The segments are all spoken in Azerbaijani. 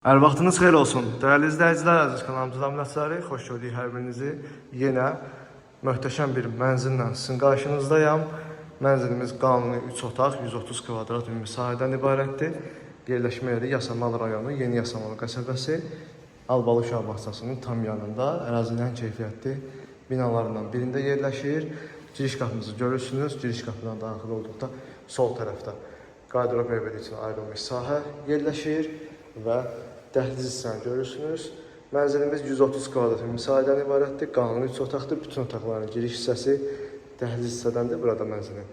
Hər vaxtınız xeyir olsun. Dəyərli izləyicilər, əziz kanalımıza minnətdarı, xoş gördük hər birinizi. Yenə möhtəşəm bir mənzillə sizin qarşınızdayım. Mənzilimiz qanuni 3 otaq, 130 kvadrat ümumi sahədən ibarətdir. Yerləşmə yeri Yasamal rayonu, Yeni Yasamal qəsəbəsi, Albalı uşaq bağçasının tam yanında, ərazinin ən keyfiyyətli binalarından birində yerləşir. Giriş qapımızı görürsünüz. Giriş qapıdan daxil olduqda sol tərəfdə qardırop mebeli üçün ayrılmış sahə yerləşir və dəhliz hissəni görürsünüz. Mənzilimiz 130 kvadrat müsahidən ibarətdir. Qanuni 3 otaqdır. Bütün otaqların giriş hissəsi dəhliz hissədəndir. Burada mənzilin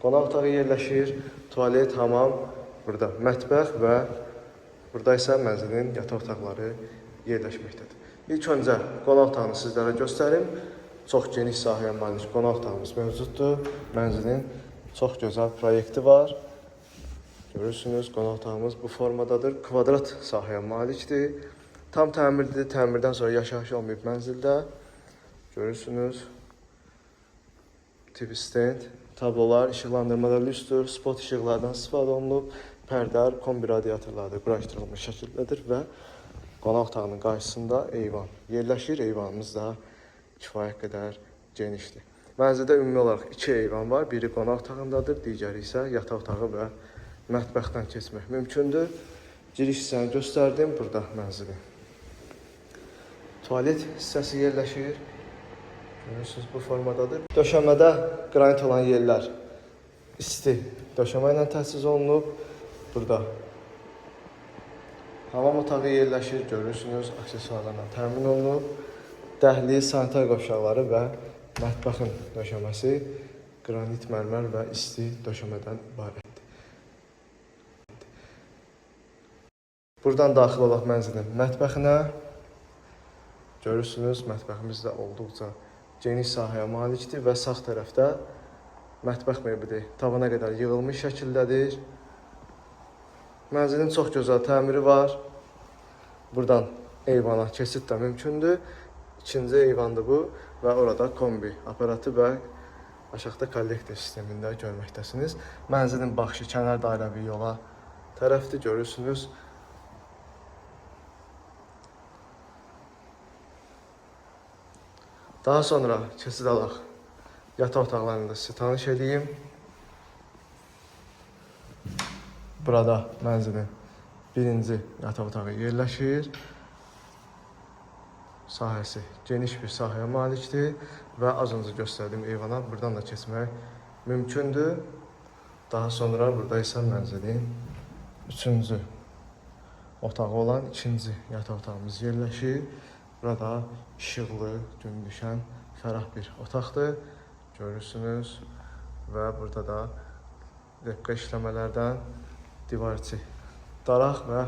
qonaq otağı yerləşir. Tualet, hamam, burada mətbəx və burada isə mənzilin yataq otaqları yerləşməkdədir. İlk öncə qonaq otağını sizlərə göstərim. Çox geniş sahəyə malik qonaq otağımız mövcuddur. Mənzilin çox gözəl proyekti var. Görürsünüz, qonaq otağımız bu formadadır. Kvadrat sahəyə malikdir. Tam təmirlidir. Təmirdən sonra yaşayış olmayıb mənzildə. Görürsünüz. TV stand, tablolar, işıqlandırmalar lüstür, spot işıqlardan istifadə olunub. Pərdələr, kombi radiatorlarda quraşdırılmış şəkildədir və qonaq otağının qarşısında eyvan yerləşir. Eyvanımız da kifayət qədər genişdir. Mənzildə ümumi olaraq 2 eyvan var. Biri qonaq otağındadır, digəri isə yataq otağı və mətbəxdən keçmək mümkündür. Giriş hissəni göstərdim. Burada mənzilin tualet hissəsi yerləşir. Görürsünüz, bu formadadır. Döşəmədə qranit olan yerlər isti döşəmə ilə təchiz olunub. Burada hamam otağı yerləşir. Görürsünüz, aksesuarlarla təmin olunub. Dəhliz, sanitar qovşaqları və mətbəxin döşəməsi qranit mərmər və isti döşəmədən ibarətdir. Buradan daxil olaq mənzilin mətbəxinə. Görürsünüz, mətbəximiz də olduqca geniş sahəyə malikdir və sağ tərəfdə mətbəx mebeli tavana qədər yığılmış şəkildədir. Mənzilin çox gözəl təmiri var. Buradan eyvana keçid də mümkündür. İkinci eyvandır bu və orada kombi aparatı və aşağıda kollektor sistemində görməkdəsiniz. Mənzilin baxışı kənar dairəvi yola tərəfdir, görürsünüz. Daha sonra keçid alaq yataq otaqlarında sizə tanış edeyim. Burada mənzilin birinci yataq otağı yerləşir. Sahəsi geniş bir sahəyə malikdir və az öncə göstərdiyim eyvana buradan da keçmək mümkündür. Daha sonra burada isə mənzilin üçüncü otağı olan ikinci yataq otağımız yerləşir. Burada işıqlı, gün düşən, fərah bir otaqdır. Görürsünüz və burada da repka işləmələrdən divarçı daraq və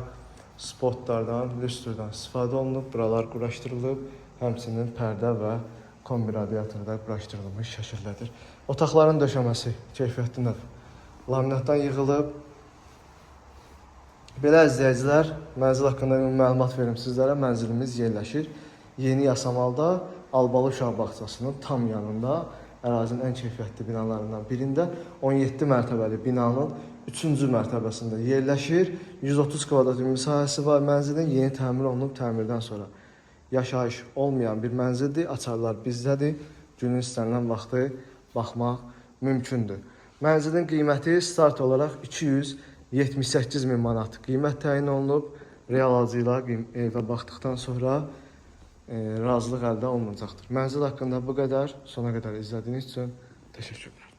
spotlardan, lüstrdən istifadə olunub. Buralar quraşdırılıb, həmçinin pərdə və kombi radiatorda quraşdırılmış şəkildədir. Otaqların döşəməsi keyfiyyətlidir. Laminatdan yığılıb. Belə izləyicilər, mənzil haqqında məlumat verim sizlərə. Mənzilimiz yerləşir Yeni Yasamalda, Albalı uşaq bağçasının tam yanında, ərazinin ən keyfiyyətli binalarından birində 17 mərtəbəli binanın 3-cü mərtəbəsində yerləşir. 130 kvadrat ümumi sahəsi var mənzilin. Yeni təmir olunub, təmirdən sonra yaşayış olmayan bir mənzildir. Açarlar bizdədir. Günün istənilən vaxtı baxmaq mümkündür. Mənzilin qiyməti start olaraq 278 min manat qiymət təyin olunub. Real alıcı ilə evə baxdıqdan sonra razılıq əldə olunacaqdır. Mənzil haqqında bu qədər. Sona qədər izlədiyiniz üçün təşəkkürlər.